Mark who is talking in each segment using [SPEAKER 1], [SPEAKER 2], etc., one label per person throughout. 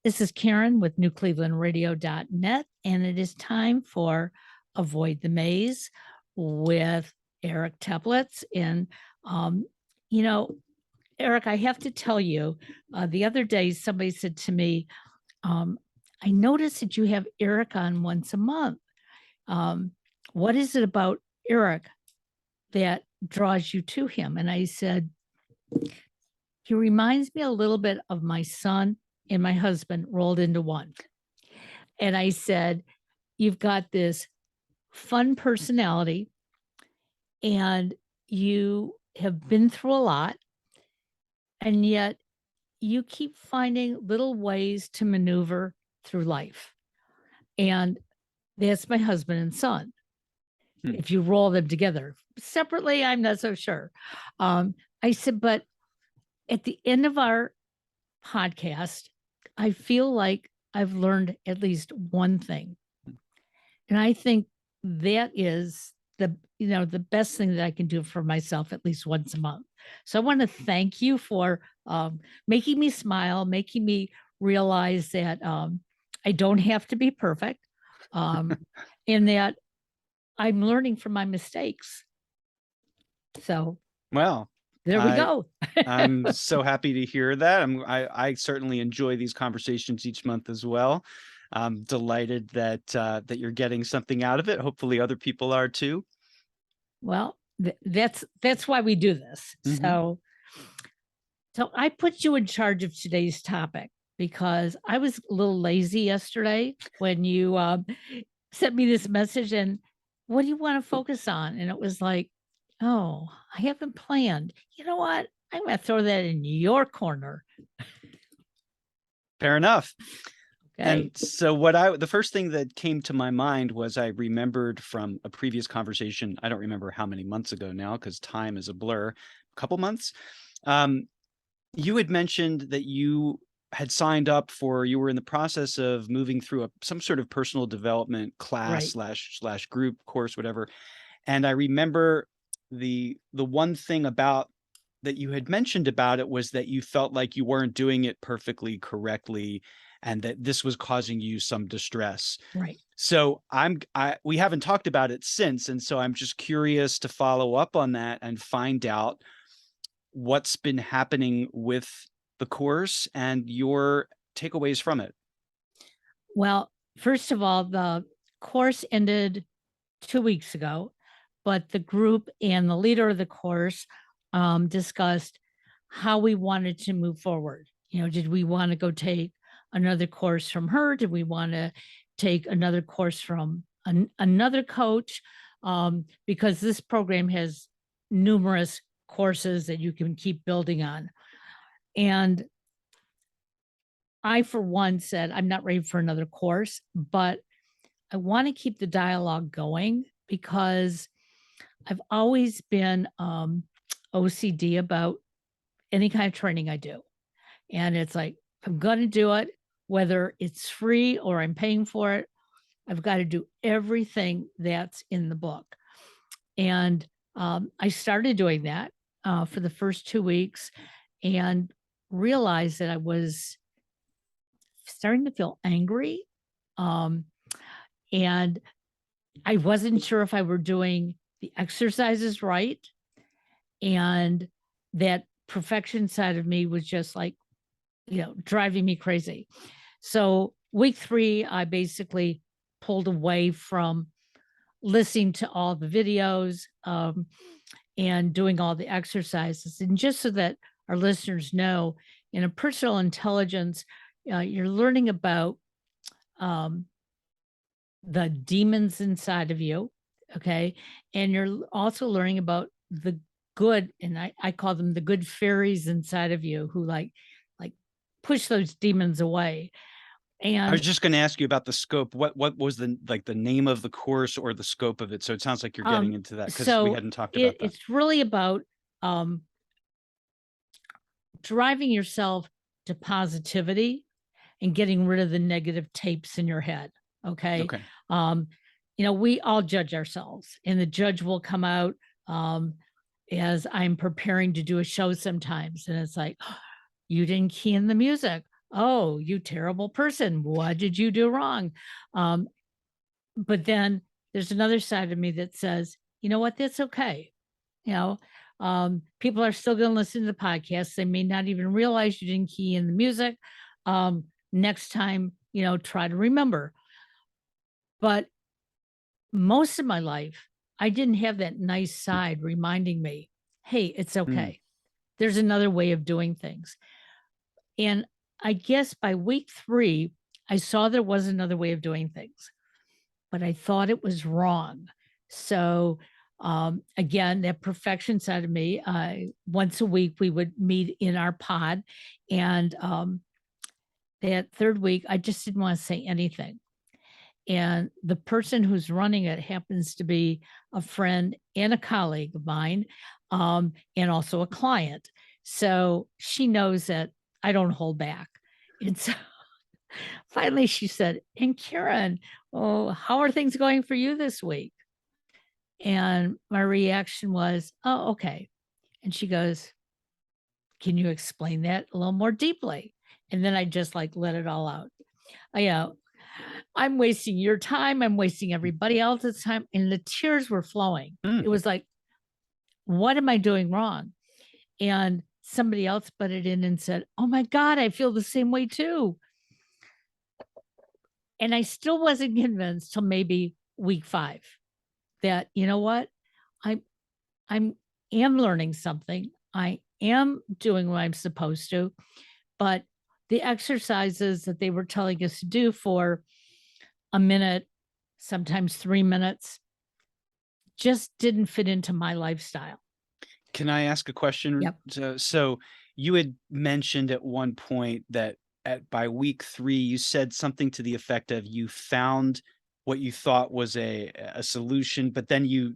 [SPEAKER 1] This is Karen with newclevelandradio.net, and it is time for Avoid the Maze with Eric Teplitz. And, um, you know, Eric, I have to tell you, the other day somebody said to me, I noticed that you have Eric on once a month. What is it about Eric that draws you to him? And I said, he reminds me a little bit of my son and my husband rolled into one. And I said, you've got this fun personality and you have been through a lot, and yet you keep finding little ways to maneuver through life. And that's my husband and son. If you roll them together separately, I'm not so sure. I said, but at the end of our podcast, I feel like I've learned at least one thing. And I think that is the best thing that I can do for myself at least once a month. So I want to thank you for making me smile, making me realize that I don't have to be perfect, and that I'm learning from my mistakes. So,
[SPEAKER 2] well,
[SPEAKER 1] there we go.
[SPEAKER 2] I'm so happy to hear that. I certainly enjoy these conversations each month as well. I'm delighted that that you're getting something out of it. Hopefully other people are too.
[SPEAKER 1] Well, that's why we do this.
[SPEAKER 2] Mm-hmm.
[SPEAKER 1] So I put you in charge of today's topic because I was a little lazy yesterday when you sent me this message and what do you want to focus on? And it was like, oh, I haven't planned. You know what? I'm going to throw that in your corner.
[SPEAKER 2] Fair enough.
[SPEAKER 1] Okay.
[SPEAKER 2] And so the first thing that came to my mind was I remembered from a previous conversation. I don't remember how many months ago now because time is a blur, a couple months. You had mentioned that you had signed up you were in the process of moving through some sort of personal development class slash group course, whatever. And I remember the one thing about that you had mentioned about it was that you felt like you weren't doing it perfectly correctly and that this was causing you some distress.
[SPEAKER 1] Right.
[SPEAKER 2] So we haven't talked about it since. And so I'm just curious to follow up on that and find out what's been happening with the course and your takeaways from it.
[SPEAKER 1] Well, first of all, the course ended 2 weeks ago, but the group and the leader of the course discussed how we wanted to move forward. Did we want to go take another course from her? Did we want to take another course from another coach? Because this program has numerous courses that you can keep building on. And I, for one, said, I'm not ready for another course, but I want to keep the dialogue going because I've always been OCD about any kind of training I do. And it's like, if I'm going to do it, whether it's free or I'm paying for it, I've got to do everything that's in the book. And I started doing that for the first 2 weeks and realized that I was starting to feel angry. And I wasn't sure if I were doing the exercises right. And that perfection side of me was just like, driving me crazy. So week 3, I basically pulled away from listening to all the videos and doing all the exercises. And just so that our listeners know, in a personal intelligence, you're learning about the demons inside of you, okay? And you're also learning about the good, and I call them the good fairies inside of you who like push those demons away. And
[SPEAKER 2] I was just going to ask you about the scope. What was the name of the course or the scope of it? So it sounds like you're getting into that because we hadn't talked about that.
[SPEAKER 1] It's really about driving yourself to positivity and getting rid of the negative tapes in your head. Okay. We all judge ourselves, and the judge will come out as I'm preparing to do a show sometimes. And it's like, oh, you didn't key in the music. oh, you terrible person. What did you do wrong? Um, but then there's another side of me that says, you know what? That's okay. You know, people are still going to listen to the podcast. They may not even realize you didn't key in the music. Next time, try to remember. But most of my life, I didn't have that nice side reminding me, hey, it's
[SPEAKER 2] Mm,
[SPEAKER 1] okay. There's another way of doing things. And I guess by week 3, I saw there was another way of doing things, but I thought it was wrong. So, again, that perfection side of me, once a week we would meet in our pod. And that third week, I just didn't want to say anything. And the person who's running it happens to be a friend and a colleague of mine, and also a client. So she knows that I don't hold back. And so finally she said, and Karen, oh, how are things going for you this week? And my reaction was, oh, okay. And she goes, can you explain that a little more deeply? And then I just like let it all out. I, I'm wasting your time. I'm wasting everybody else's time. And the tears were flowing.
[SPEAKER 2] mm.
[SPEAKER 1] It was like, what am I doing wrong? And somebody else butted in and said, oh my God, I feel the same way too. And I still wasn't convinced till maybe week 5 that, you know what? I'm I'm am learning something. I am doing what I'm supposed to, but the exercises that they were telling us to do for a minute, sometimes 3 minutes, just didn't fit into my lifestyle.
[SPEAKER 2] Can I ask a question?
[SPEAKER 1] Yep.
[SPEAKER 2] So you had mentioned at one point that by week 3, you said something to the effect of you found what you thought was a solution, but then you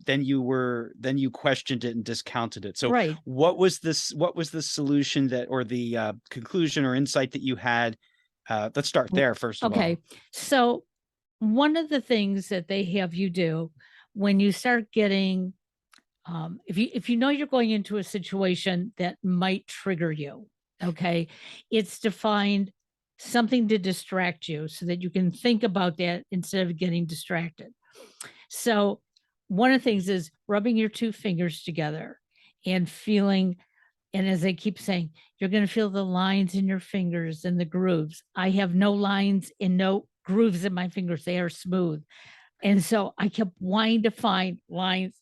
[SPEAKER 2] questioned it and discounted it. So
[SPEAKER 1] Right.
[SPEAKER 2] what was the solution that or the conclusion or insight that you had? Let's start
[SPEAKER 1] W
[SPEAKER 2] there first of all.
[SPEAKER 1] Okay. So, one of the things that they have you do when you start getting, if you know you're going into a situation that might trigger you, okay, it's to find something to distract you so that you can think about that instead of getting distracted. So, one of the things is rubbing your 2 fingers together and feeling, and as I keep saying, you're gonna feel the lines in your fingers and the grooves. I have no lines and no grooves in my fingers, they are smooth. And so I kept wanting to find lines,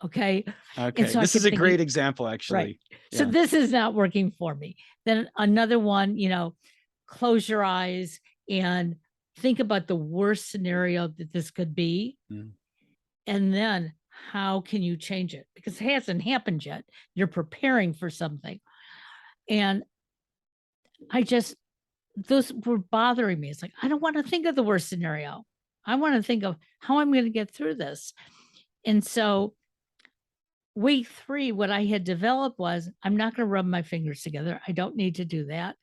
[SPEAKER 1] okay? And
[SPEAKER 2] Okay.
[SPEAKER 1] so I
[SPEAKER 2] This is
[SPEAKER 1] kept
[SPEAKER 2] a
[SPEAKER 1] thinking,
[SPEAKER 2] great example
[SPEAKER 1] right.
[SPEAKER 2] actually.
[SPEAKER 1] So
[SPEAKER 2] Yeah.
[SPEAKER 1] this is not working for me. Then another one, close your eyes and think about the worst scenario that this could be.
[SPEAKER 2] Mm.
[SPEAKER 1] And then how can you change it? Because it hasn't happened yet. You're preparing for something. And I just, those were bothering me. It's like, I don't want to think of the worst scenario. I want to think of how I'm going to get through this. And so week 3, what I had developed was I'm not going to rub my fingers together. I don't need to do that.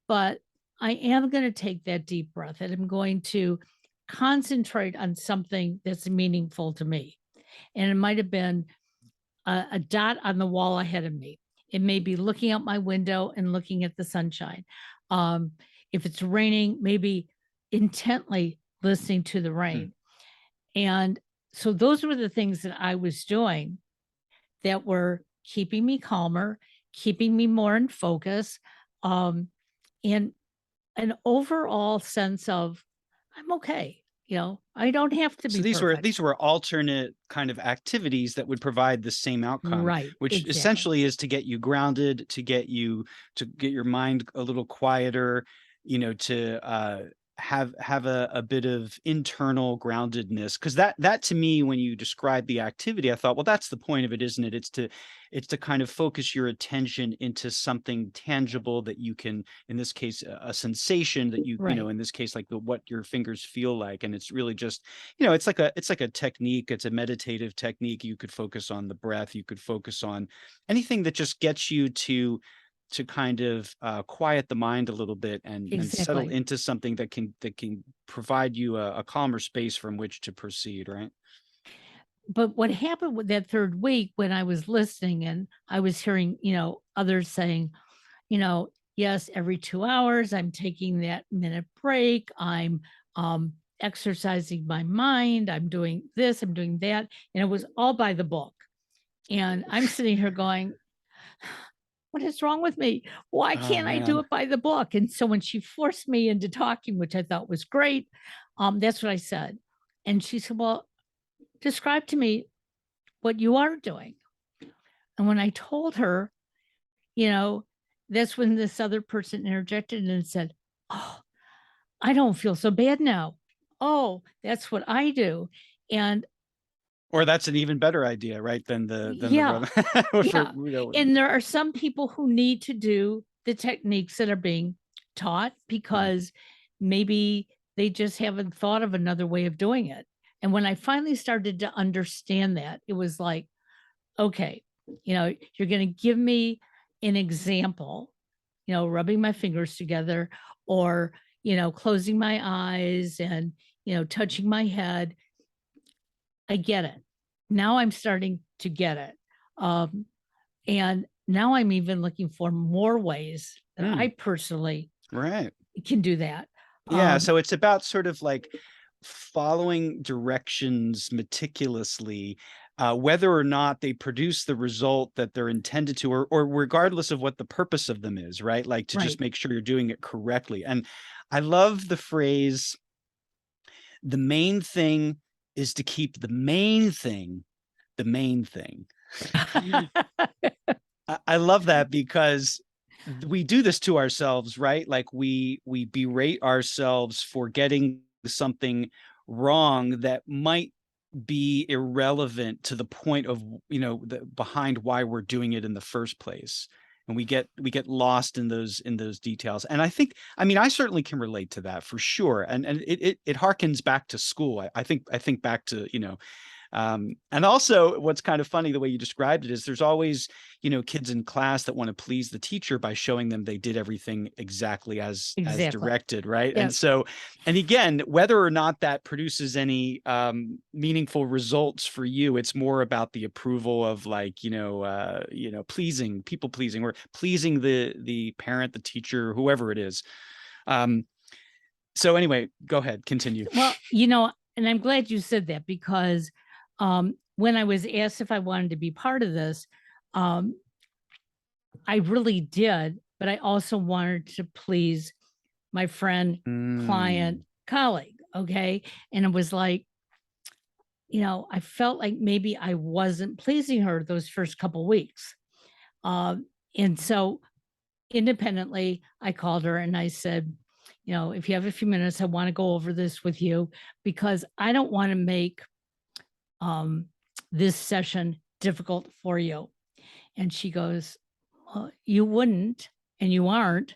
[SPEAKER 1] But I am going to take that deep breath and I'm going to concentrate on something that's meaningful to me. And it might have been a dot on the wall ahead of me. It may be looking out my window and looking at the sunshine. Um, if it's raining, maybe intently listening to the
[SPEAKER 2] Mm.
[SPEAKER 1] rain. And so those were the things that I was doing that were keeping me calmer, keeping me more in focus, um, and an overall sense of I'm okay. I don't have to
[SPEAKER 2] So
[SPEAKER 1] be perfect.
[SPEAKER 2] these were alternate kind of activities that would provide the same outcome,
[SPEAKER 1] Right.
[SPEAKER 2] which
[SPEAKER 1] Exactly.
[SPEAKER 2] essentially is to get you grounded, to get your mind a little quieter, to have a bit of internal groundedness. Because that to me, when you describe the activity, I thought, well, that's the point of it, isn't it? It's to kind of focus your attention into something tangible that you can, in this case, a sensation that
[SPEAKER 1] Right.
[SPEAKER 2] in this case, like what your fingers feel like, and it's really just it's like a technique. It's a meditative technique. You could focus on the breath. You could focus on anything that just gets you to kind of quiet the mind a little bit and settle
[SPEAKER 1] Exactly.
[SPEAKER 2] into something that can provide you a calmer space from which to proceed. Right.
[SPEAKER 1] But what happened with that 3rd week when I was listening and I was hearing, others saying, yes, every 2 hours, I'm taking that minute break. I'm exercising my mind. I'm doing this, I'm doing that. And it was all by the book. And I'm sitting here going, what is wrong with me? Why
[SPEAKER 2] Oh
[SPEAKER 1] can't I do
[SPEAKER 2] man.
[SPEAKER 1] it by the book? And so when she forced me into talking, which I thought was great, that's what I said. And she said, well, describe to me what you are doing. And when I told her, you know, that's when this other person interjected and said, oh, I don't feel so bad now. Oh, that's what I do. And
[SPEAKER 2] Or that's an even better idea, right? Than the
[SPEAKER 1] yeah,
[SPEAKER 2] rub for,
[SPEAKER 1] yeah. And there are some people who need to do the techniques that are being taught
[SPEAKER 2] Mhm.
[SPEAKER 1] because maybe they just haven't thought of another way of doing it. And when I finally started to understand that, it was like, okay, you're going to give me an example, rubbing my fingers together or, closing my eyes and, touching my head. I get it. Now I'm starting to get it. Um, and now I'm even looking for more ways that I
[SPEAKER 2] Mm,
[SPEAKER 1] personally
[SPEAKER 2] right.
[SPEAKER 1] can do that.
[SPEAKER 2] Yeah,
[SPEAKER 1] Um,
[SPEAKER 2] so it's about sort of like following directions meticulously, whether or not they produce the result that they're intended to, or regardless of what the purpose of them is, right? Like to just
[SPEAKER 1] right.
[SPEAKER 2] make sure you're doing it correctly. And I love the phrase, the main thing is to keep the main thing. I love that because we do this to ourselves, right? Like we berate ourselves for getting something wrong that might be irrelevant to the point of, behind why we're doing it in the first place. And we get lost in those details. And I mean, I certainly can relate to that for sure. And it harkens back to school. I think back to, and also what's kind of funny, the way you described it, is there's always, kids in class that want to please the teacher by showing them they did everything exactly as
[SPEAKER 1] Exactly.
[SPEAKER 2] directed, right?
[SPEAKER 1] Yeah.
[SPEAKER 2] And so, and again, whether or not that produces any meaningful results for you, it's more about the approval of, like, pleasing, people pleasing, or pleasing the parent, the teacher, whoever it is. Um, so anyway, go ahead, continue.
[SPEAKER 1] Well, and I'm glad you said that because when I was asked if I wanted to be part of this, um, I really did, but I also wanted to please my friend, client,
[SPEAKER 2] Mm,
[SPEAKER 1] colleague. Okay. And it was like, I felt like maybe I wasn't pleasing her those first couple weeks. And so independently, I called her and I said, if you have a few minutes, I want to go over this with you because I don't want to make um, this session difficult for you. And she goes, well, you wouldn't, and you aren't.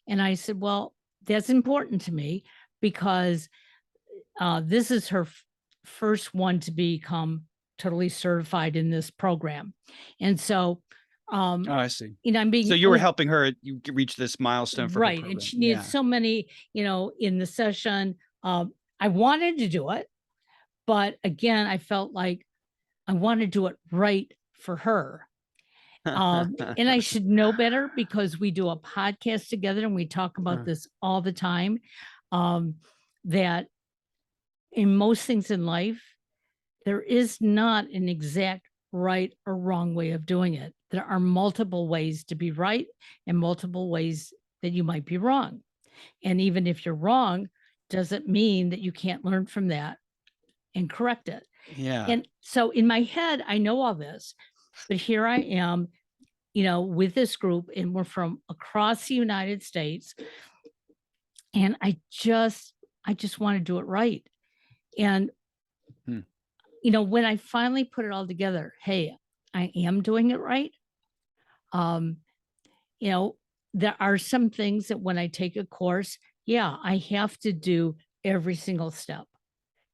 [SPEAKER 1] And I said, well, that's important to me because this is her first one to become totally certified in this program. And so,
[SPEAKER 2] oh,
[SPEAKER 1] um,
[SPEAKER 2] I see.
[SPEAKER 1] I'm
[SPEAKER 2] So
[SPEAKER 1] being
[SPEAKER 2] you were helping her, you reach this milestone for her
[SPEAKER 1] right. And
[SPEAKER 2] program.
[SPEAKER 1] she needed
[SPEAKER 2] Yeah.
[SPEAKER 1] so many, in the session. I wanted to do it, but again, I felt like I want to do it right for her. And I should know better because we do a podcast together and we talk about this all the time. Um, that in most things in life, there is not an exact right or wrong way of doing it. There are multiple ways to be right and multiple ways that you might be wrong. And even if you're wrong, doesn't mean that you can't learn from that and correct it.
[SPEAKER 2] Yeah.
[SPEAKER 1] And so in my head, I know all this, but here I am, with this group, and we're from across the United States. And I just want to do it right. And,
[SPEAKER 2] Hmm.
[SPEAKER 1] when I finally put it all together, hey, I am doing it right. Um, you know, there are some things that when I take a course, yeah, I have to do every single step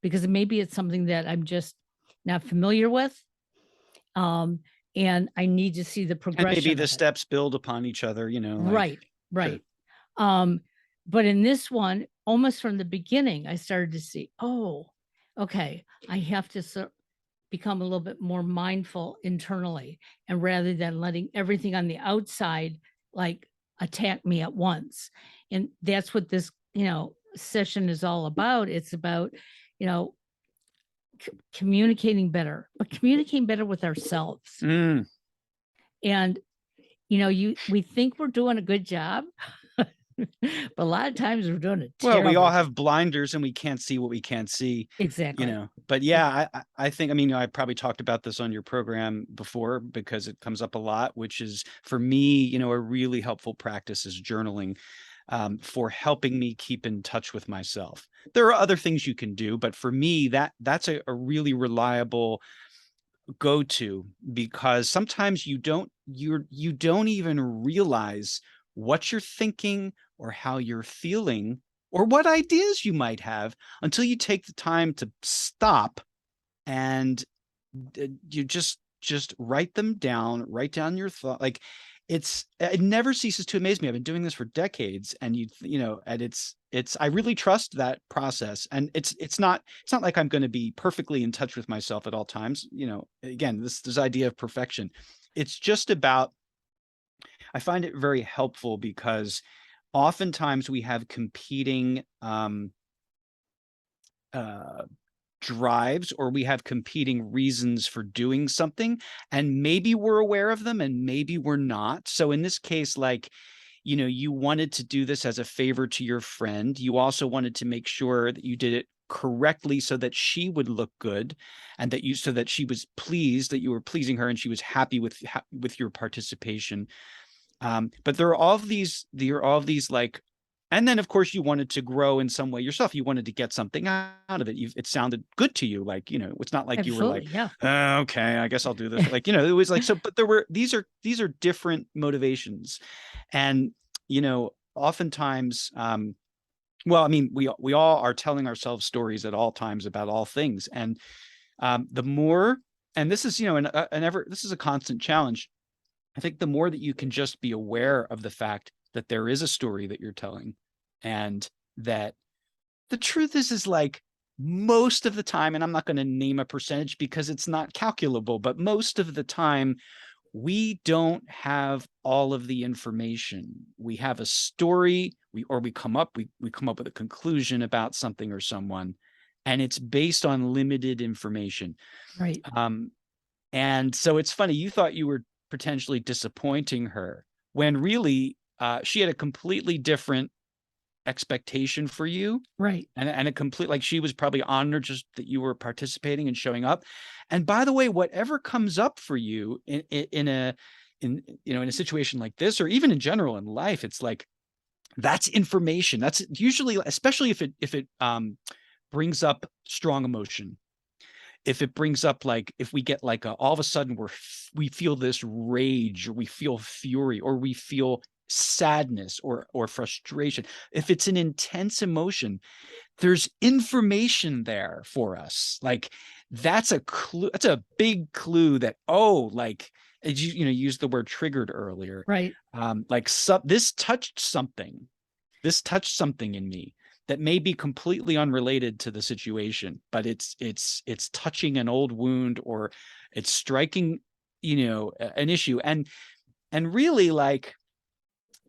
[SPEAKER 1] because maybe it's something that I'm just not familiar with. Um, and I need to see the
[SPEAKER 2] And maybe
[SPEAKER 1] progression
[SPEAKER 2] the
[SPEAKER 1] of it.
[SPEAKER 2] steps build upon each other, like
[SPEAKER 1] Right,
[SPEAKER 2] sure.
[SPEAKER 1] right. Um, but in this one, almost from the beginning, I started to see, oh, okay, I have to become a little bit more mindful internally. And rather than letting everything on the outside, like attack me at once. And that's what this, session is all about. It's about, you know, communicating better, but communicating better with ourselves.
[SPEAKER 2] Mm.
[SPEAKER 1] And, we think we're doing a good job, but a lot of times we're doing a
[SPEAKER 2] Well, we
[SPEAKER 1] terrible
[SPEAKER 2] all
[SPEAKER 1] job.
[SPEAKER 2] have blinders and we can't see what we can't see,
[SPEAKER 1] Exactly.
[SPEAKER 2] but yeah, I think, I mean, I probably talked about this on your program before because it comes up a lot, which is for me, a really helpful practice is journaling, for helping me keep in touch with myself. There are other things you can do, but for me, that's a really reliable go-to, because sometimes you don't even realize what you're thinking or how you're feeling or what ideas you might have until you take the time to stop and you just write down your thought. Like, it never ceases to amaze me. I've been doing this for decades, and and it's I really trust that process. And it's not like I'm going to be perfectly in touch with myself at all times. Again, this idea of perfection. It's just about, I find it very helpful because oftentimes we have competing uh drives, or we have competing reasons for doing something, and maybe we're aware of them and maybe we're not. So in this case, like, you wanted to do this as a favor to your friend. You also wanted to make sure that you did it correctly so that she would look good, and so that she was pleased, that you were pleasing her and she was happy with your participation. But there are all of these, like, and then of course you wanted to grow in some way yourself. You wanted to get something out of it. It sounded good to you. Like, it's not like you were like,
[SPEAKER 1] Absolutely. Yeah.
[SPEAKER 2] Okay, I guess I'll do this. Like, it was like, so, but these are different motivations. And, oftentimes, well, I mean, we all are telling ourselves stories at all times about all things. And the more, and this is, this is a constant challenge. I think the more that you can just be aware of the fact that there is a story that you're telling, and that the truth is like, most of the time, and I'm not going to name a percentage because it's not calculable, but most of the time, we don't have all of the information. We have a story, we come up with a conclusion about something or someone, and it's based on limited information.
[SPEAKER 1] Right.
[SPEAKER 2] And so it's funny, you thought you were potentially disappointing her when really she had a completely different expectation for you,
[SPEAKER 1] Right.
[SPEAKER 2] and a complete, like, she was probably honored just that you were participating and showing up. And by the way, whatever comes up for you in a situation like this, or even in general in life, it's like, that's information. That's usually, especially if it brings up strong emotion, if it brings up, like, if we get like all of a sudden we feel this rage, or we feel fury, or we feel sadness or frustration, if it's an intense emotion, there's information there for us. Like, that's a clue. That's a big clue that, like, as you used the word triggered earlier.
[SPEAKER 1] Right.
[SPEAKER 2] Like, this touched something in me that may be completely unrelated to the situation, but it's touching an old wound, or it's striking, an issue. And really, like,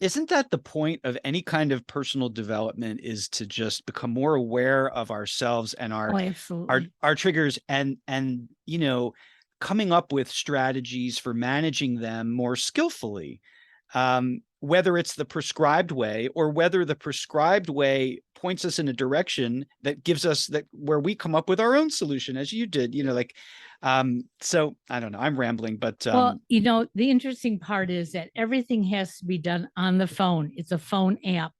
[SPEAKER 2] isn't that the point of any kind of personal development, is to just become more aware of ourselves and
[SPEAKER 1] Oh,
[SPEAKER 2] our
[SPEAKER 1] absolutely.
[SPEAKER 2] our triggers, and coming up with strategies for managing them more skillfully, whether it's the prescribed way, or whether the prescribed way points us in a direction that gives us that, where we come up with our own solution, as you did, like, so I don't know, I'm rambling, but
[SPEAKER 1] Well, the interesting part is that everything has to be done on the phone. It's a phone app,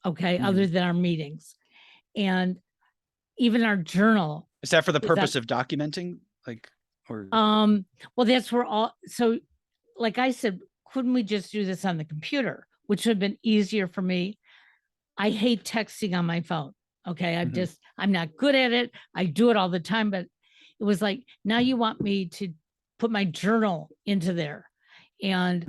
[SPEAKER 1] okay, other
[SPEAKER 2] mhm.
[SPEAKER 1] than our meetings. And even our journal
[SPEAKER 2] Is that for the
[SPEAKER 1] is on.
[SPEAKER 2] purpose of documenting, like, or
[SPEAKER 1] Well, that's where all, so like I said, couldn't we just do this on the computer, which would have been easier for me? I hate texting on my phone. Okay.
[SPEAKER 2] mhm.
[SPEAKER 1] I'm not good at it. I do it all the time, but it was like, now you want me to put my journal into there. And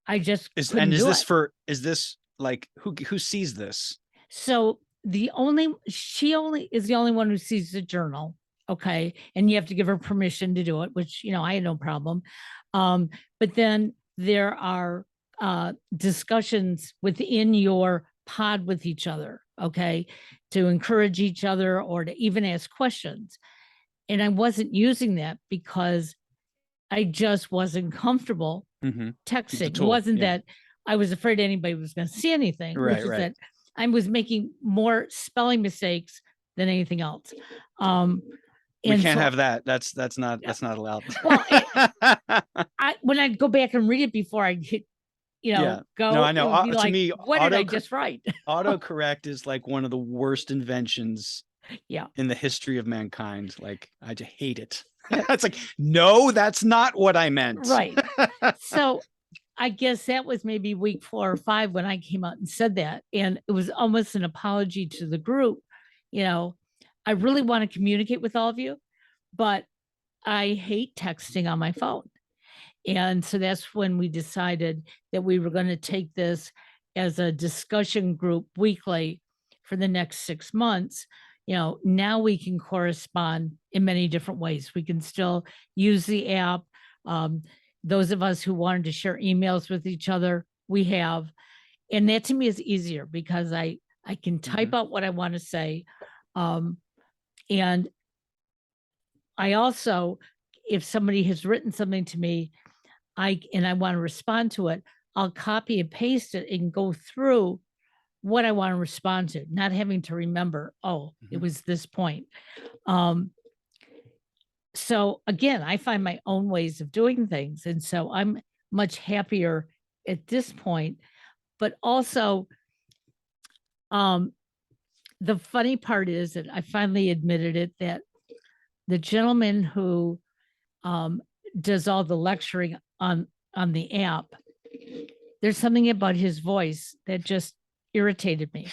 [SPEAKER 1] I just
[SPEAKER 2] Is and
[SPEAKER 1] couldn't do it.
[SPEAKER 2] is this like, who sees this?
[SPEAKER 1] So she only is the only one who sees the journal. Okay. And you have to give her permission to do it, which, I had no problem. But then there are discussions within your pod with each other, okay, to encourage each other or to even ask questions. And I wasn't using that because I just wasn't comfortable
[SPEAKER 2] The
[SPEAKER 1] texting. It
[SPEAKER 2] tool.
[SPEAKER 1] wasn't
[SPEAKER 2] Yeah.
[SPEAKER 1] that I was afraid anybody was going to see anything, which
[SPEAKER 2] Right,
[SPEAKER 1] is
[SPEAKER 2] right.
[SPEAKER 1] that I was making more spelling mistakes than anything else.
[SPEAKER 2] We
[SPEAKER 1] And
[SPEAKER 2] can't
[SPEAKER 1] so
[SPEAKER 2] have that. That's not allowed.
[SPEAKER 1] Well, when I go back and read it before I hit,
[SPEAKER 2] Yeah. No,
[SPEAKER 1] go,
[SPEAKER 2] I
[SPEAKER 1] it
[SPEAKER 2] know.
[SPEAKER 1] would be
[SPEAKER 2] To
[SPEAKER 1] like,
[SPEAKER 2] me,
[SPEAKER 1] what did I just write?
[SPEAKER 2] autocorrect is like one of the worst inventions
[SPEAKER 1] Yeah.
[SPEAKER 2] in the history of mankind. Like, I just hate it.
[SPEAKER 1] Yep.
[SPEAKER 2] It's like, no, that's not what I meant.
[SPEAKER 1] Right. So I guess that was maybe week 4 or 5 when I came out and said that. And it was almost an apology to the group. I really want to communicate with all of you, but I hate texting on my phone. And so that's when we decided that we were going to take this as a discussion group weekly for the next 6 months. Now we can correspond in many different ways. We can still use the app. Those of us who wanted to share emails with each other, we have. And that to me is easier because I can type out what I want to say. And I also, if somebody has written something to me, I want to respond to it, I'll copy and paste it and go through what I want to respond to, not having to remember, it was this point. So again, I find my own ways of doing things. And so I'm much happier at this point. But also, the funny part is that I finally admitted it, that the gentleman who does all the lecturing on the app, there's something about his voice that just irritated me.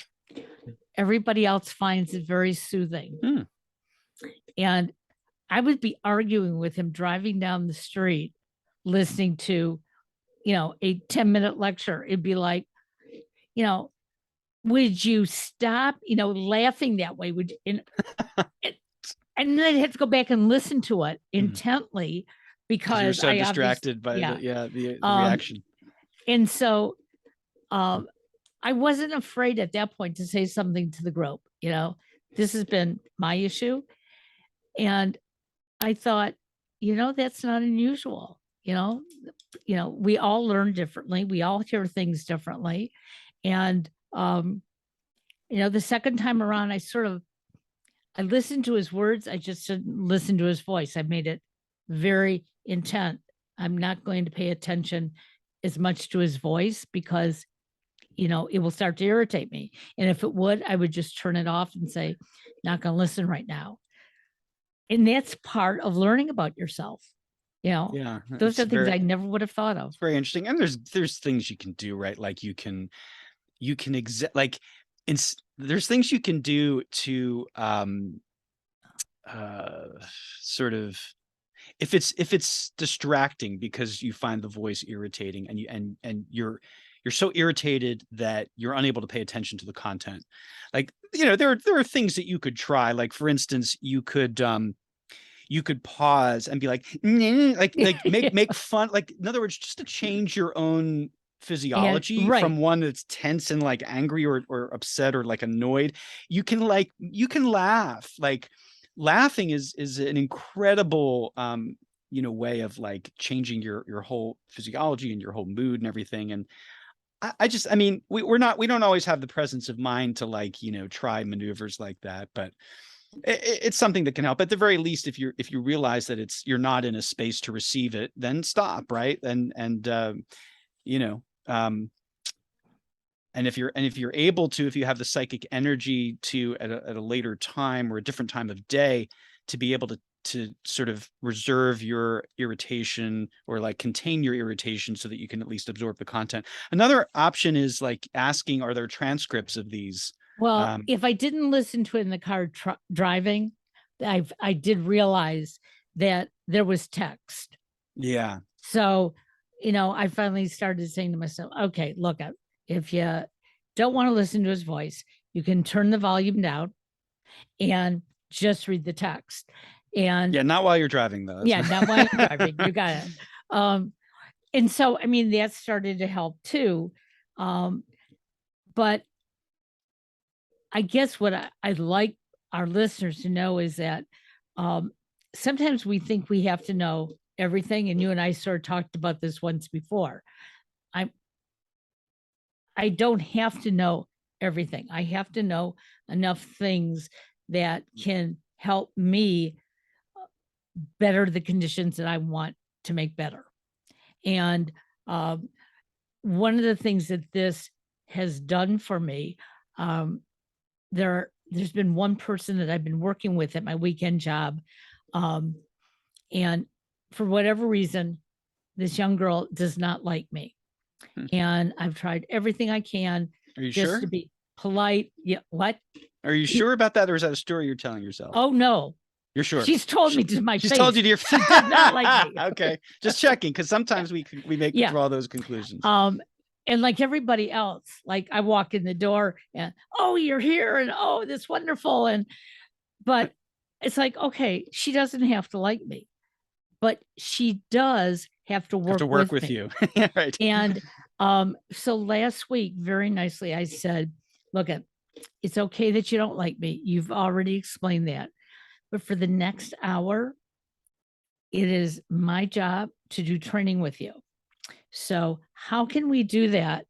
[SPEAKER 1] Everybody else finds it very soothing. And I would be arguing with him driving down the street, listening to, a 10-minute lecture. It'd be like, would you stop, laughing that way? And then I'd have to go back and listen to it intently because
[SPEAKER 2] you're so distracted by the reaction.
[SPEAKER 1] And so I wasn't afraid at that point to say something to the group. This has been my issue. And I thought, that's not unusual. We all learn differently. We all hear things differently. And, the second time around, I listened to his words. I just didn't listen to his voice. I made it very intent. I'm not going to pay attention as much to his voice because, it will start to irritate me. And if it would, I would just turn it off and say, not going to listen right now. And that's part of learning about yourself.
[SPEAKER 2] Yeah,
[SPEAKER 1] those are things I never would have thought of.
[SPEAKER 2] It's very interesting. And there's things you can do, right? Like there's things you can do to sort of, if it's distracting because you find the voice irritating and you're so irritated that you're unable to pay attention to the content. Like, there are things that you could try. Like, for instance, you could pause and be like, make fun. Like, in other words, just to change your own physiology from one that's tense and like angry or upset or like annoyed. You can laugh. Like, laughing is an incredible way of like changing your whole physiology and your whole mood and everything. And we don't always have the presence of mind to like try maneuvers like that, but it's something that can help. At the very least, if you realize that you're not in a space to receive it, then stop, right? And if you're able to, if you have the psychic energy to at a later time or a different time of day to be able to sort of reserve your irritation or like contain your irritation so that you can at least absorb the content. Another option is like asking, are there transcripts of these?
[SPEAKER 1] Well, if I didn't listen to it in the car driving, I did realize that there was text.
[SPEAKER 2] Yeah.
[SPEAKER 1] So, I finally started saying to myself, okay, look, if you don't want to listen to his voice, you can turn the volume down and just read the text. And
[SPEAKER 2] not while you're driving, though.
[SPEAKER 1] Not while you're driving. You got it. And so, I mean, that started to help too. But I guess what I'd like our listeners to know is that sometimes we think we have to know everything. And you and I sort of talked about this once before. I don't have to know everything. I have to know enough things that can help me better the conditions that I want to make better. And one of the things that this has done for me, there's been one person that I've been working with at my weekend job. And for whatever reason, this young girl does not like me. And I've tried everything I can
[SPEAKER 2] Are you
[SPEAKER 1] just
[SPEAKER 2] sure?
[SPEAKER 1] to be polite. Yeah. What?
[SPEAKER 2] Are you sure about that, or is that a story you're telling yourself?
[SPEAKER 1] Oh, no.
[SPEAKER 2] You're sure?
[SPEAKER 1] She's told me to my
[SPEAKER 2] She's
[SPEAKER 1] face.
[SPEAKER 2] told you to your
[SPEAKER 1] She does not like me.
[SPEAKER 2] Okay, just checking, because sometimes we draw those conclusions.
[SPEAKER 1] And like everybody else, like I walk in the door and, oh, you're here, and oh, that's wonderful. But it's like, okay, she doesn't have to like me, but she does have to work with
[SPEAKER 2] you.
[SPEAKER 1] me.
[SPEAKER 2] Right.
[SPEAKER 1] And so last week, very nicely, I said, look, it's okay that you don't like me. You've already explained that. But for the next hour, it is my job to do training with you. So how can we do that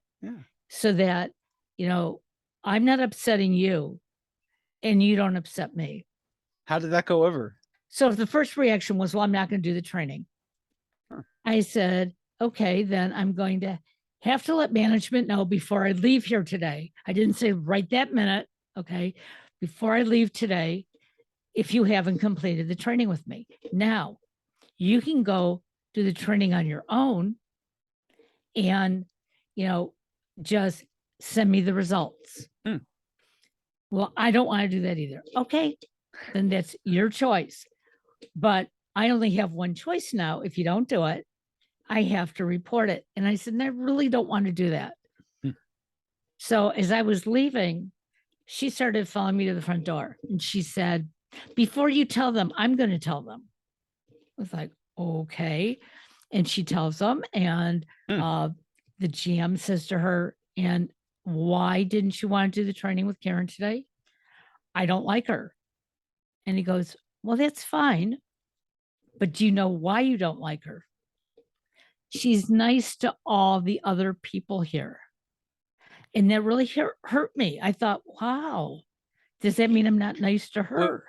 [SPEAKER 1] so that, I'm not upsetting you and you don't upset me?
[SPEAKER 2] How did that go over?
[SPEAKER 1] So the first reaction was, well, I'm not going to do the training. I said, okay, then I'm going to have to let management know before I leave here today. I didn't say right that minute. Okay. Before I leave today, if you haven't completed the training with me. Now, you can go do the training on your own and, just send me the results. Well, I don't want to do that either. Okay, then that's your choice. But I only have one choice now. If you don't do it, I have to report it. And I said, I really don't want to do that. So as I was leaving, she started following me to the front door and she said, before you tell them, I'm going to tell them. I was like, okay. And she tells them, and the GM says to her, and why didn't you want to do the training with Karen today? I don't like her. And he goes, well, that's fine. But do you know why you don't like her? She's nice to all the other people here. And that really hurt me. I thought, wow, does that mean I'm not nice to her?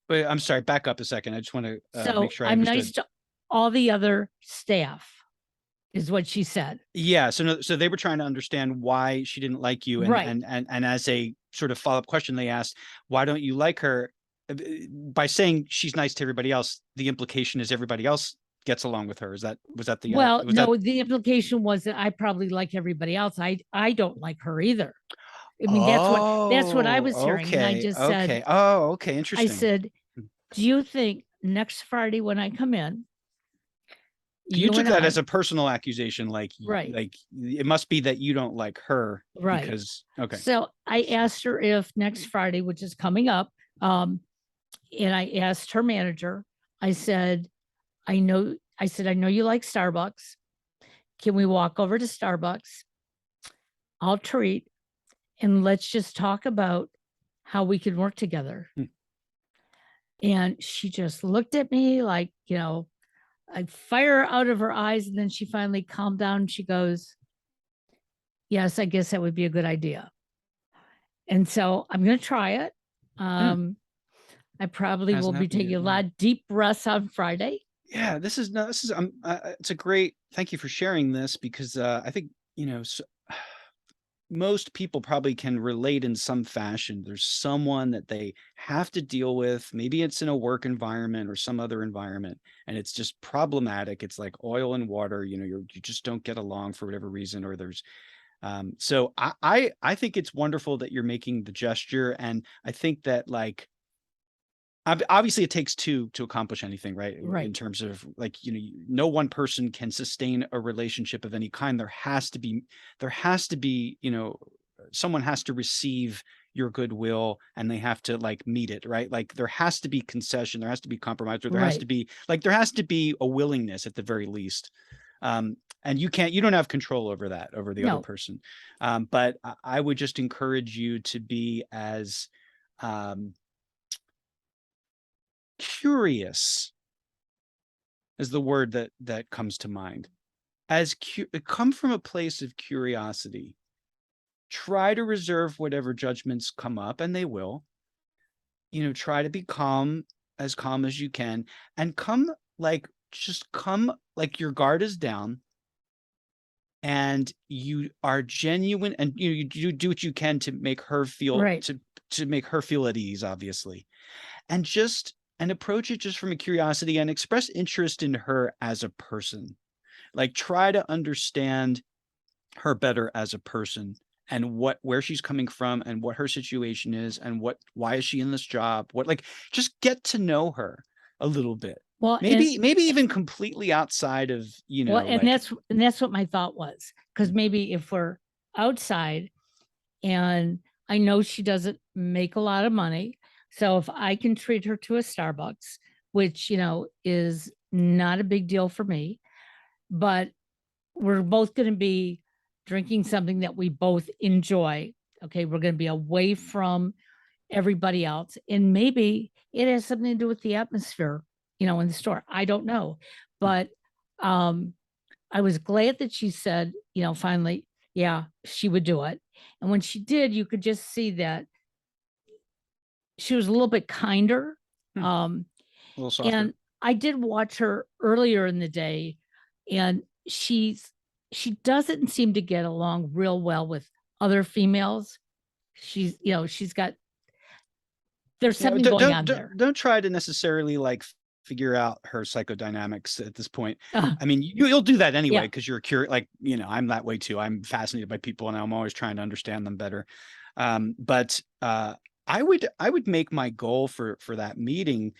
[SPEAKER 2] Wait, I'm sorry, back up a second. I just want to make sure I
[SPEAKER 1] I'm
[SPEAKER 2] understood.
[SPEAKER 1] nice to all the other staff, is what she said.
[SPEAKER 2] Yeah. So they were trying to understand why she didn't like you. And,
[SPEAKER 1] right.
[SPEAKER 2] And as a sort of follow-up question, they asked, why don't you like her? By saying she's nice to everybody else, the implication is everybody else gets along with her. Was that the,
[SPEAKER 1] well, no, the implication was that I probably like everybody else. I don't like her either. I mean, that's what I was hearing. And I just said,
[SPEAKER 2] oh, okay. Interesting.
[SPEAKER 1] I said, do you think next Friday when I come in,
[SPEAKER 2] you took that as a personal accusation, like it must be that you don't like her,
[SPEAKER 1] right?
[SPEAKER 2] Because okay.
[SPEAKER 1] So I asked her if next Friday, which is coming up, and I asked her manager. I said, I know you like Starbucks. Can we walk over to Starbucks? I'll treat, and let's just talk about how we can work together. And she just looked at me like, I'd fire out of her eyes. And then she finally calmed down and she goes, yes, I guess that would be a good idea. And so I'm going to try it. I probably will be taking a lot of deep breaths on Friday. Yeah,
[SPEAKER 2] it's a great, thank you for sharing this, because I think, most people probably can relate in some fashion. There's someone that they have to deal with. Maybe it's in a work environment or some other environment, and it's just problematic. It's like oil and water, you just don't get along for whatever reason, or there's so I think it's wonderful that you're making the gesture. And I think that, like, obviously it takes two to accomplish anything, right? In terms of, like, no one person can sustain a relationship of any kind. There has to be, someone has to receive your goodwill, and they have to, like, meet it, right? Like, there has to be concession, there has to be compromise, or there has to be a willingness at the very least. And you don't have control over that, over the other
[SPEAKER 1] No.
[SPEAKER 2] person. But I would just encourage you to be as curious is the word that comes to mind. Come from a place of curiosity. Try to reserve whatever judgments come up, and they will. Try to be calm as you can, and come like your guard is down, and you are genuine, and you do what you can to make her feel
[SPEAKER 1] Right.
[SPEAKER 2] to make her feel at ease, obviously. And approach it just from a curiosity, and express interest in her as a person. Like, try to understand her better as a person, and where she's coming from, and what her situation is, and why is she in this job? Just get to know her a little bit.
[SPEAKER 1] Well,
[SPEAKER 2] Maybe even completely outside of,
[SPEAKER 1] and that's what my thought was. Because maybe if we're outside, and I know she doesn't make a lot of money, so if I can treat her to a Starbucks, which is not a big deal for me, but we're both going to be drinking something that we both enjoy. Okay, we're going to be away from everybody else, and maybe it has something to do with the atmosphere, in the store. I don't know, but I was glad that she said, finally, yeah, she would do it. And when she did, you could just see that she was a little bit kinder.
[SPEAKER 2] A little softer.
[SPEAKER 1] And I did watch her earlier in the day, and she doesn't seem to get along real well with other females. She's got there's something going on there.
[SPEAKER 2] Don't try to necessarily figure out her psychodynamics at this point.
[SPEAKER 1] Uh,
[SPEAKER 2] I mean, you'll do that anyway,
[SPEAKER 1] Yeah.
[SPEAKER 2] because you're curious. I'm that way too. I'm fascinated by people, and I'm always trying to understand them better. But I would make my goal for that meeting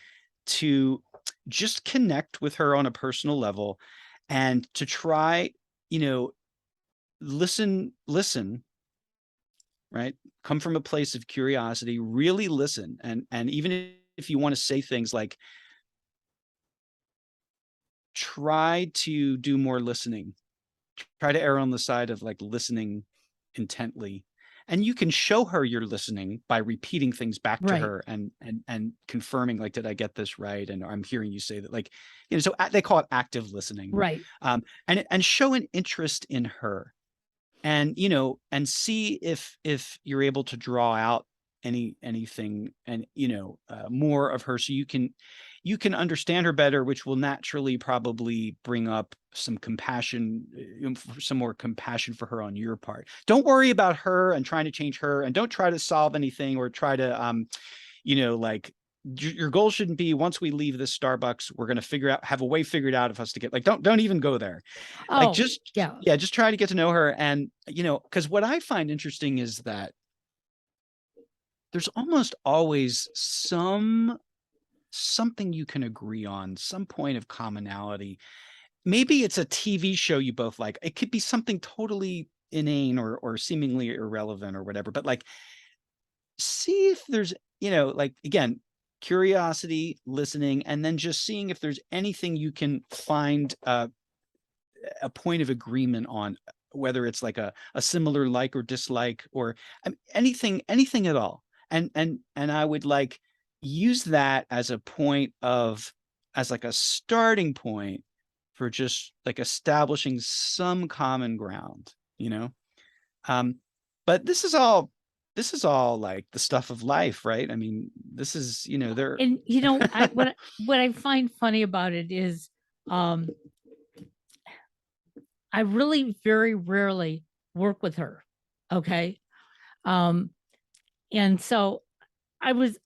[SPEAKER 2] to just connect with her on a personal level, and to try, listen, right? Come from a place of curiosity, really listen. And even if you want to say things like, try to do more listening, try to err on the side of listening intently. And you can show her you're listening by repeating things back to
[SPEAKER 1] Right.
[SPEAKER 2] her, and confirming, did I get this right? And I'm hearing you say that, so they call it active listening.
[SPEAKER 1] Right.
[SPEAKER 2] And show an interest in her, and and see if you're able to draw out anything, and more of her, so you can understand her better, which will naturally probably bring up some compassion, some more compassion for her on your part. Don't worry about her and trying to change her, and don't try to solve anything, or try to your goal shouldn't be, once we leave this Starbucks, we're going to have a way figured out of us to get, don't even go there. Just try to get to know her. And because what I find interesting is that there's almost always something you can agree on, some point of commonality. Maybe it's a TV show you both like. It could be something totally inane or seemingly irrelevant or whatever, but see if there's, again, curiosity, listening, and then just seeing if there's anything you can find a point of agreement on, whether it's a similar like or dislike, or anything at all. And I would use that as a starting point for just establishing some common ground, but this is all the stuff of life, right? I mean, this is, there.
[SPEAKER 1] And what I find funny about it is, I really very rarely work with her. Okay. And so I was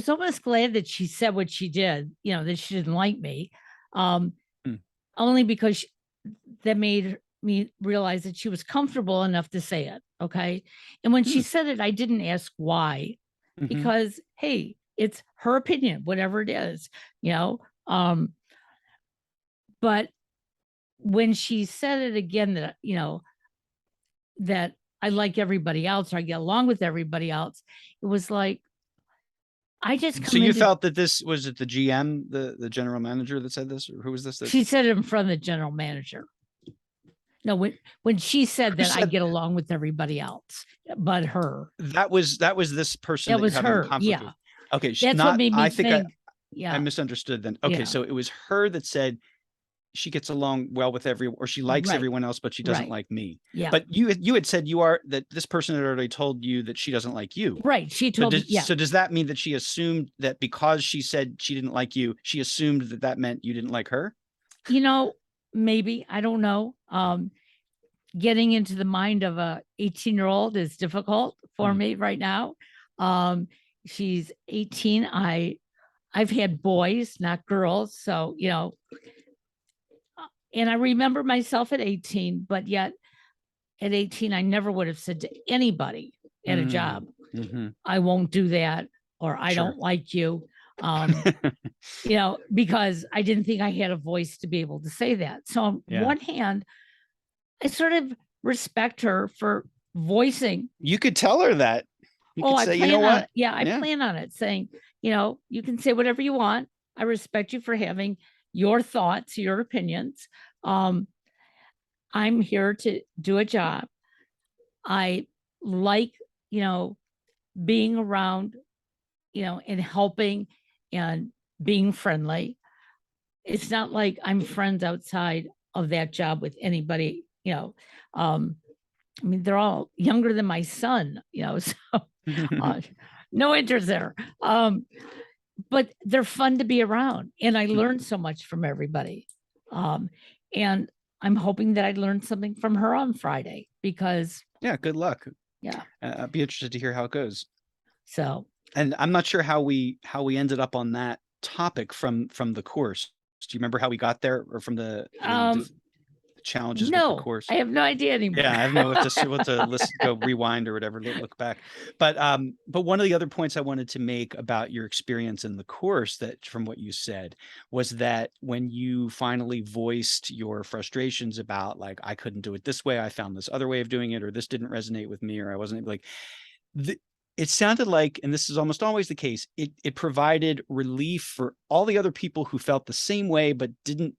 [SPEAKER 1] almost glad that she said what she did, that she didn't like me. Only because that made me realize that she was comfortable enough to say it. Okay. And when she said it, I didn't ask why, because, hey, it's her opinion, whatever it is, but when she said it again, that, that I like everybody else, or I get along with everybody else, it was like, I just
[SPEAKER 2] So you felt that this was it, the GM, the general manager that said this, or who was this?
[SPEAKER 1] She said it in front of the general manager. No, when she said
[SPEAKER 2] Who
[SPEAKER 1] that I
[SPEAKER 2] said
[SPEAKER 1] get along with everybody else, but her.
[SPEAKER 2] that was this person
[SPEAKER 1] That
[SPEAKER 2] that you're
[SPEAKER 1] was
[SPEAKER 2] having a
[SPEAKER 1] her.
[SPEAKER 2] conflict
[SPEAKER 1] Yeah.
[SPEAKER 2] with? Okay,
[SPEAKER 1] That's what
[SPEAKER 2] not
[SPEAKER 1] made me
[SPEAKER 2] I think I
[SPEAKER 1] think.
[SPEAKER 2] I
[SPEAKER 1] Yeah.
[SPEAKER 2] misunderstood then. Okay,
[SPEAKER 1] Yeah.
[SPEAKER 2] so it was her that said she gets along well with everyone, or she likes
[SPEAKER 1] Right.
[SPEAKER 2] everyone else, but she doesn't
[SPEAKER 1] Right.
[SPEAKER 2] like me.
[SPEAKER 1] Yeah.
[SPEAKER 2] But you had said that this person had already told you that she doesn't like you.
[SPEAKER 1] Right. She told me. Yeah.
[SPEAKER 2] So does that mean that she assumed that because she said she didn't like you, she assumed that that meant you didn't like her?
[SPEAKER 1] Maybe, I don't know. Getting into the mind of a 18-year-old is difficult for
[SPEAKER 2] Mm.
[SPEAKER 1] me right now. She's 18. I've had boys, not girls. So, and I remember myself at 18, but yet at 18, I never would have said to anybody at a job,
[SPEAKER 2] Mhm.
[SPEAKER 1] I won't do that, or I
[SPEAKER 2] Sure.
[SPEAKER 1] don't like you. Because I didn't think I had a voice to be able to say that. So on
[SPEAKER 2] Yeah.
[SPEAKER 1] one hand, I sort of respect her for voicing.
[SPEAKER 2] You could tell her that. You
[SPEAKER 1] Oh,
[SPEAKER 2] could
[SPEAKER 1] I
[SPEAKER 2] say, "You know
[SPEAKER 1] plan on
[SPEAKER 2] what?"
[SPEAKER 1] it. Yeah, I
[SPEAKER 2] Yeah.
[SPEAKER 1] plan on it, saying, you can say whatever you want. I respect you for having your thoughts, your opinions. Um, I'm here to do a job. I like, you know, being around, and helping and being friendly. It's not like I'm friends outside of that job with anybody. I mean, they're all younger than my son, so uh, no interest there. But they're fun to be around, and I learned so much from everybody. And I'm hoping that I learned something from her on Friday because,
[SPEAKER 2] Yeah, good luck.
[SPEAKER 1] yeah.
[SPEAKER 2] I'd be interested to hear how it goes.
[SPEAKER 1] So,
[SPEAKER 2] And I'm not sure how we ended up on that topic from the course. Do you remember how we got there, or from the challenges with the
[SPEAKER 1] no,
[SPEAKER 2] course?
[SPEAKER 1] I have no idea anymore.
[SPEAKER 2] Yeah, I have no what to listen, go rewind or whatever, look back. But one of the other points I wanted to make about your experience in the course, that from what you said, was that when you finally voiced your frustrations about, like, I couldn't do it this way, I found this other way of doing it, or this didn't resonate with me, or I wasn't like, the, it sounded like, and this is almost always the case, it provided relief for all the other people who felt the same way but didn't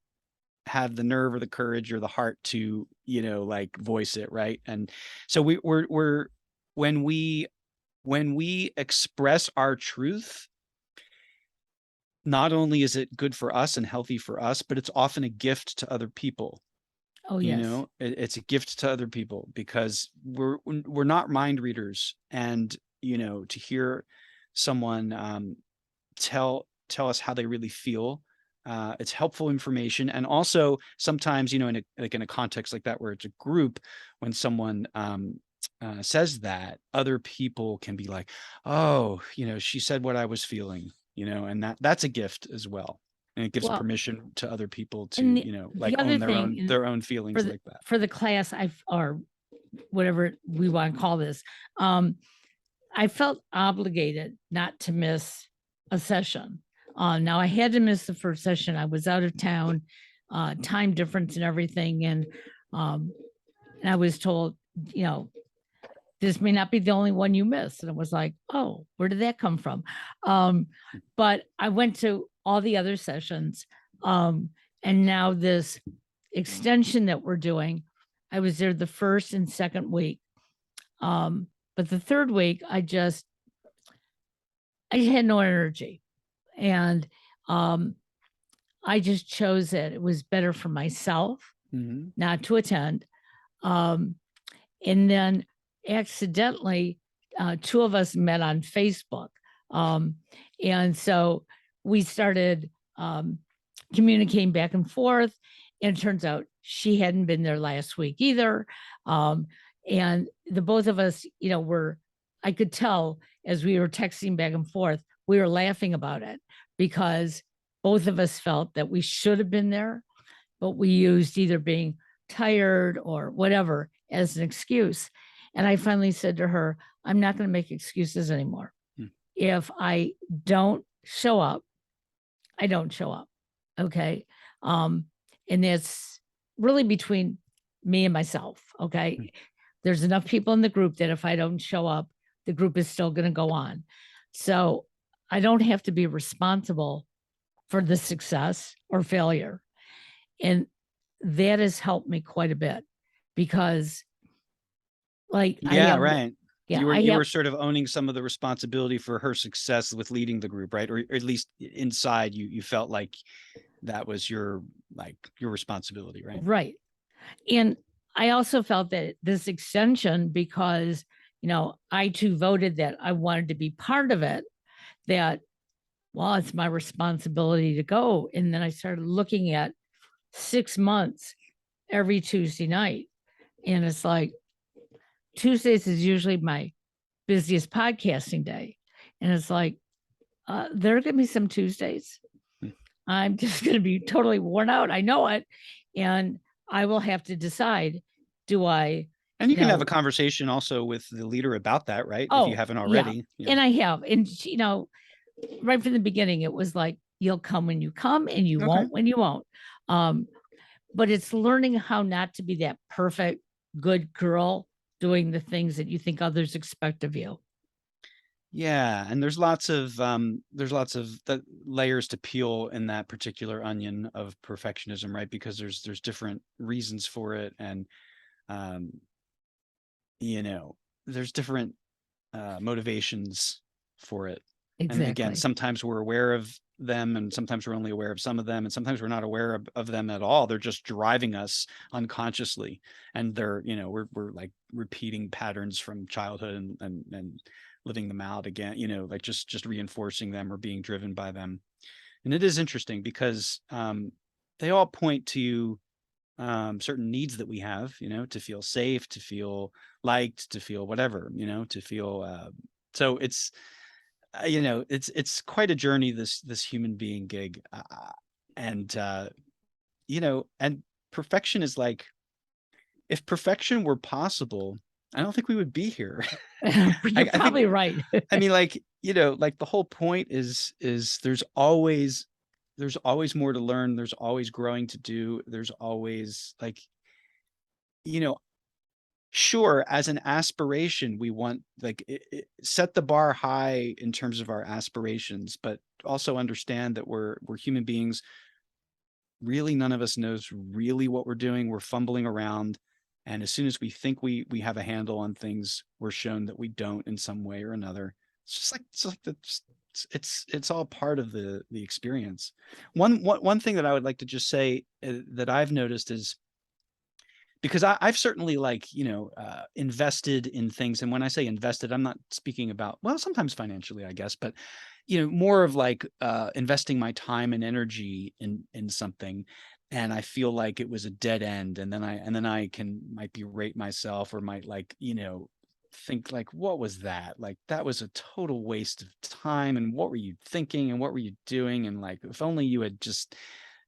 [SPEAKER 2] have the nerve or the courage or the heart to, like, voice it, right? And so we're when we express our truth, not only is it good for us and healthy for us, but it's often a gift to other people.
[SPEAKER 1] Oh, yes.
[SPEAKER 2] It's a gift to other people because we're not mind readers, and to hear someone tell us how they really feel, it's helpful information. And also sometimes, in a context like that where it's a group, when someone says that, other people can be like, oh, she said what I was feeling, and that's a gift as well. And it gives
[SPEAKER 1] Well,
[SPEAKER 2] permission to other people to,
[SPEAKER 1] and
[SPEAKER 2] like,
[SPEAKER 1] the
[SPEAKER 2] own
[SPEAKER 1] other thing
[SPEAKER 2] their own
[SPEAKER 1] for
[SPEAKER 2] feelings
[SPEAKER 1] the
[SPEAKER 2] like that.
[SPEAKER 1] for the class, or whatever we want to call this, I felt obligated not to miss a session. Now I had to miss the first session. I was out of town, time difference and everything, and I was told, you know, this may not be the only one you missed. And it was like, oh, where did that come from? But I went to all the other sessions. And now this extension that we're doing, I was there the first and second week. But the third week, I had no energy. And I just chose it. It was better for myself not to attend. And then accidentally, two of us met on Facebook. And so we started communicating back and forth. And it turns out she hadn't been there last week either. And the both of us, I could tell as we were texting back and forth, we were laughing about it because both of us felt that we should have been there, but we used either being tired or whatever as an excuse. And I finally said to her, I'm not going to make excuses anymore. If I don't show up, I don't show up. Okay. And that's really between me and myself. Okay. There's enough people in the group that if I don't show up, the group is still going to go on. So I don't have to be responsible for the success or failure. And that has helped me quite a bit. because like I
[SPEAKER 2] Yeah,
[SPEAKER 1] have,
[SPEAKER 2] right.
[SPEAKER 1] yeah, I
[SPEAKER 2] You
[SPEAKER 1] have,
[SPEAKER 2] were sort of owning some of the responsibility for her success with leading the group, right? Or at least inside you felt like that was your your responsibility, right?
[SPEAKER 1] right. And I also felt that this extension, because, I too voted that I wanted to be part of it, that, well, it's my responsibility to go. And then I started looking at 6 months every Tuesday night. And it's like Tuesdays is usually my busiest podcasting day. And it's like, there are going to be some Tuesdays.
[SPEAKER 2] Hmm.
[SPEAKER 1] I'm just going to be totally worn out. I know it. And I will have to decide, do I,
[SPEAKER 2] And you can have a conversation also with the leader about that, right? If you
[SPEAKER 1] oh,
[SPEAKER 2] haven't
[SPEAKER 1] yeah.
[SPEAKER 2] already. Yeah.
[SPEAKER 1] And I have. And, right from the beginning, it was like, you'll come when you come and you
[SPEAKER 2] Okay.
[SPEAKER 1] won't when you won't. But it's learning how not to be that perfect, good girl doing the things that you think others expect of you.
[SPEAKER 2] Yeah, and there's lots of the layers to peel in that particular onion of perfectionism, right? Because there's different reasons for it, and um, you know, there's different motivations for it. And again,
[SPEAKER 1] Exactly.
[SPEAKER 2] sometimes we're aware of them, and sometimes we're only aware of some of them, and sometimes we're not aware of them at all. They're just driving us unconsciously, and they're we're like repeating patterns from childhood and living them out again. Like just reinforcing them or being driven by them. And it is interesting because they all point to certain needs that we have, to feel safe, to feel liked, to feel whatever, to feel. So it's quite a journey, this human being gig, and and perfection is like, if perfection were possible, I don't think we would be here.
[SPEAKER 1] You're
[SPEAKER 2] I think,
[SPEAKER 1] probably right.
[SPEAKER 2] I mean, like, like the whole point is there's always more to learn. There's always growing to do. There's always like, you know, sure, as an aspiration, we want like set the bar high in terms of our aspirations, but also understand that we're human beings. Really, none of us knows really what we're doing. We're fumbling around. And as soon as we think we have a handle on things, we're shown that we don't in some way or another. It's like it's all part of the experience. One thing that I would like to just say, that I've noticed is, because I've certainly invested in things. And when I say invested, I'm not speaking about, well, sometimes financially, I guess, but more of like investing my time and energy in something. And I feel like it was a dead end. And then I might berate myself, or might think like, what was that? Like, that was a total waste of time. And what were you thinking? And what were you doing? And like, if only you had just,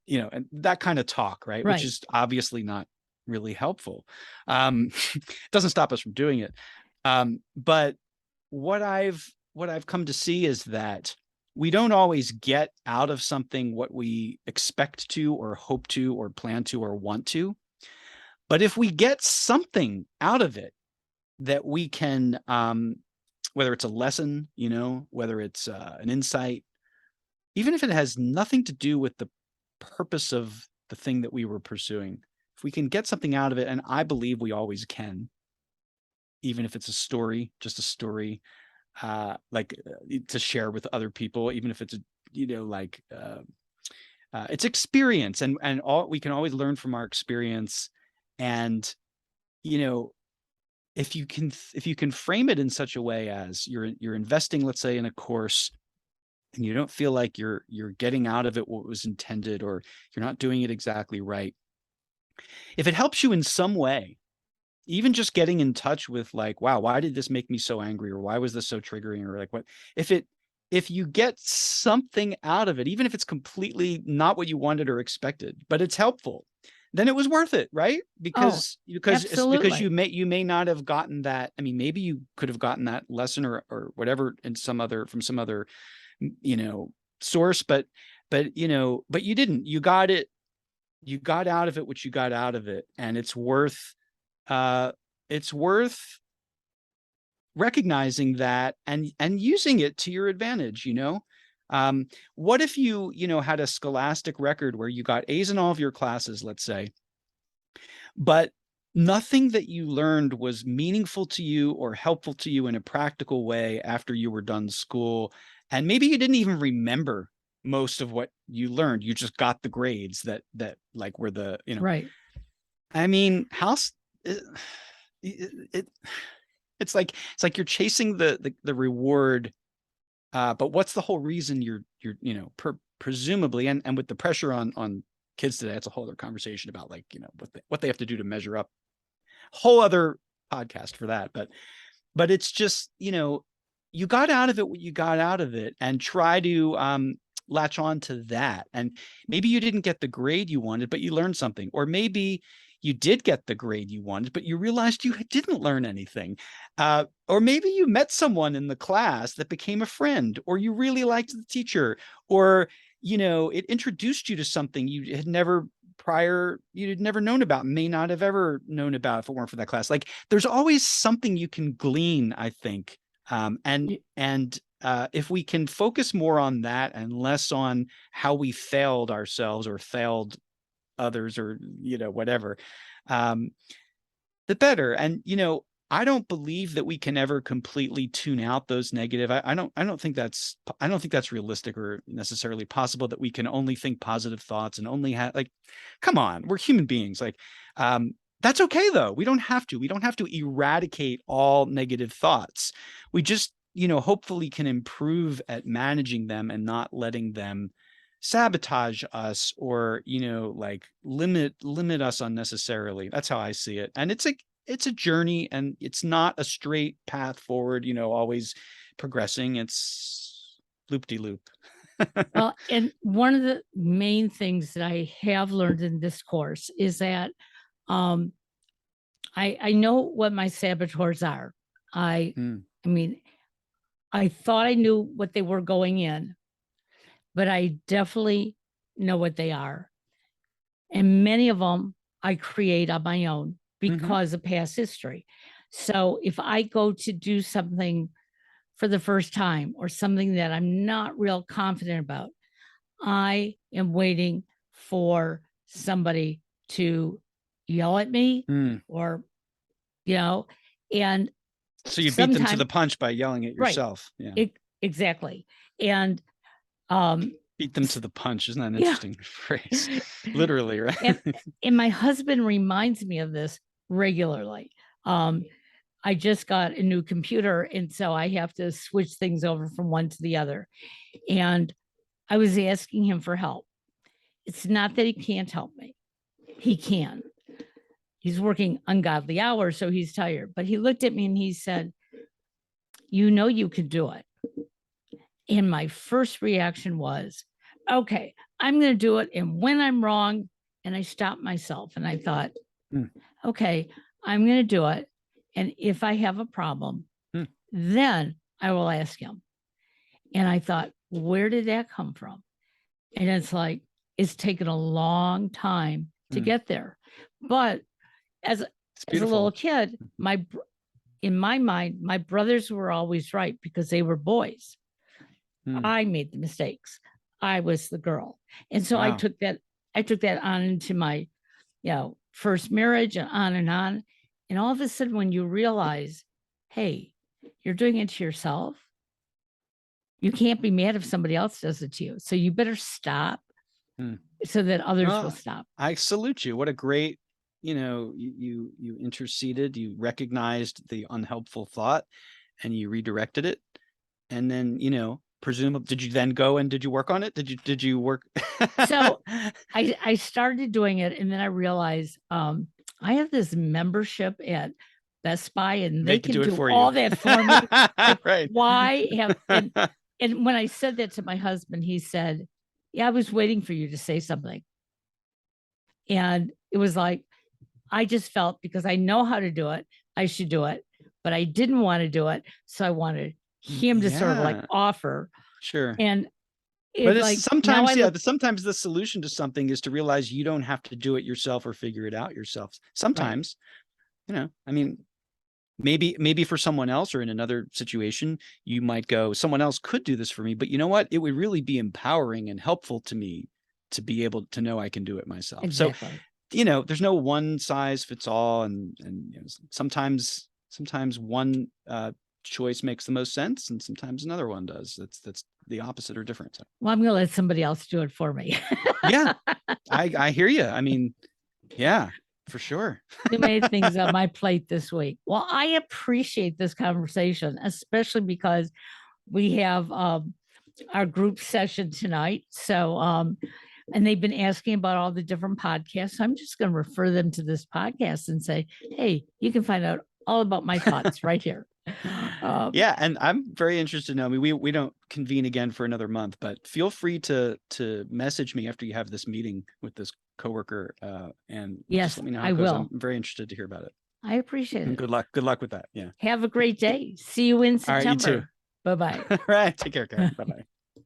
[SPEAKER 2] and that kind of talk, right? Which
[SPEAKER 1] Right.
[SPEAKER 2] is obviously not really helpful. Doesn't stop us from doing it. But what I've come to see is that we don't always get out of something what we expect to, or hope to, or plan to, or want to. But if we get something out of it that we can, whether it's a lesson, whether it's an insight, even if it has nothing to do with the purpose of the thing that we were pursuing, if we can get something out of it, and I believe we always can, even if it's a story, just a story, to share with other people, even if it's it's experience, and all we can always learn from our experience. And you know if you can frame it in such a way as you're investing, let's say, in a course, and you don't feel like you're getting out of it what was intended, or you're not doing it exactly right, if it helps you in some way, even just getting in touch with like, wow, why did this make me so angry, or why was this so triggering, or like, what if you get something out of it, even if it's completely not what you wanted or expected, but it's helpful, then it was worth it, right?
[SPEAKER 1] Oh,
[SPEAKER 2] Because
[SPEAKER 1] absolutely.
[SPEAKER 2] you may not have gotten that. I mean, maybe you could have gotten that lesson, or whatever, from some other you know source, but you didn't. You got it. You got out of it what you got out of it, and uh it's worth recognizing that, and using it to your advantage. What if you had a scholastic record where you got A's in all of your classes, let's say, but nothing that you learned was meaningful to you or helpful to you in a practical way after you were done school. And maybe you didn't even remember most of what you learned. You just got the grades that like were the,
[SPEAKER 1] Right.
[SPEAKER 2] I mean, it, it it's like you're chasing the reward, but what's the whole reason you're presumably, and with the pressure on kids today, it's a whole other conversation about like what they have to do to measure up. Whole other podcast for that, but it's just you got out of it what you got out of it, and try to latch on to that. And maybe you didn't get the grade you wanted, but you learned something. Or maybe you did get the grade you wanted, but you realized you didn't learn anything. Or maybe you met someone in the class that became a friend, or you really liked the teacher, or it introduced you to something you had never you'd never known about, may not have ever known about if it weren't for that class. Like there's always something you can glean, I think. And if we can focus more on that and less on how we failed ourselves or failed others, or whatever, the better. And I don't believe that we can ever completely tune out those negative. I don't think that's realistic or necessarily possible, that we can only think positive thoughts and only have, like, come on, we're human beings. Like, that's okay though. We don't have to eradicate all negative thoughts. We just, hopefully can improve at managing them and not letting them sabotage us, or like limit us unnecessarily. That's how I see it. And it's a journey, and it's not a straight path forward, always progressing. It's loop-de-loop.
[SPEAKER 1] Well, and one of the main things that I have learned in this course is that I know what my saboteurs are. I mean, I thought I knew what they were going in, but I definitely know what they are. And many of them I create on my own because of past history. So if I go to do something for the first time, or something that I'm not real confident about, I am waiting for somebody to yell at me, or, and
[SPEAKER 2] so you beat them to the punch by yelling at
[SPEAKER 1] right.
[SPEAKER 2] yourself. Yeah.
[SPEAKER 1] Exactly. And
[SPEAKER 2] beat them to the punch. Isn't that an interesting phrase? Literally, right?
[SPEAKER 1] and my husband reminds me of this regularly. I just got a new computer, and so I have to switch things over from one to the other. And I was asking him for help. It's not that he can't help me. He can. He's working ungodly hours, so he's tired. But he looked at me and he said, you can do it. And my first reaction was, okay, I'm going to do it. And when I'm wrong, and I stopped myself and I thought, okay, I'm going to do it. And if I have a problem, then I will ask him. And I thought, where did that come from? And it's like, it's taken a long time to get there. But as a little kid, in my mind, my brothers were always right because they were boys. I made the mistakes. I was the girl. And so I took that on into my, first marriage, and on and on. And all of a sudden, when you realize, hey, you're doing it to yourself, you can't be mad if somebody else does it to you. So you better stop so that others will stop.
[SPEAKER 2] I salute you. What a great, you interceded, you recognized the unhelpful thought, and you redirected it. And then, presumably, did you then go and did you work on it? Did you work?
[SPEAKER 1] So I started doing it, and then I realized I have this membership at Best Buy, and they can do all that for me. Like,
[SPEAKER 2] right.
[SPEAKER 1] Why have and when I said that to my husband, he said, yeah, I was waiting for you to say something. And it was like, I just felt, because I know how to do it, I should do it, but I didn't want to do it. So I wanted him to sort of like offer.
[SPEAKER 2] Sure.
[SPEAKER 1] And
[SPEAKER 2] but it's like, sometimes, sometimes the solution to something is to realize you don't have to do it yourself or figure it out yourself. Sometimes, I mean, maybe for someone else or in another situation, you might go, someone else could do this for me, but you know what? It would really be empowering and helpful to me to be able to know I can do it myself.
[SPEAKER 1] Exactly.
[SPEAKER 2] So there's no one size fits all, and sometimes one choice makes the most sense, and sometimes another one does. That's the opposite or different. So.
[SPEAKER 1] Well, I'm going to let somebody else do it for me.
[SPEAKER 2] Yeah, I hear you. I mean, yeah, for sure.
[SPEAKER 1] Too many things on my plate this week. Well, I appreciate this conversation, especially because we have our group session tonight. So, and they've been asking about all the different podcasts. So I'm just going to refer them to this podcast and say, hey, you can find out all about my thoughts right here.
[SPEAKER 2] Yeah, and I'm very interested to know. I mean, we don't convene again for another month, but feel free to message me after you have this meeting with this coworker, and
[SPEAKER 1] yes,
[SPEAKER 2] just let me know how
[SPEAKER 1] I
[SPEAKER 2] it goes.
[SPEAKER 1] will.
[SPEAKER 2] I'm very interested to hear about it.
[SPEAKER 1] I appreciate
[SPEAKER 2] and
[SPEAKER 1] it.
[SPEAKER 2] Good luck. Good luck with that. Yeah.
[SPEAKER 1] Have a great day. See you in September.
[SPEAKER 2] All right, you too.
[SPEAKER 1] Bye-bye.
[SPEAKER 2] All right. Take care, Karen. Bye-bye.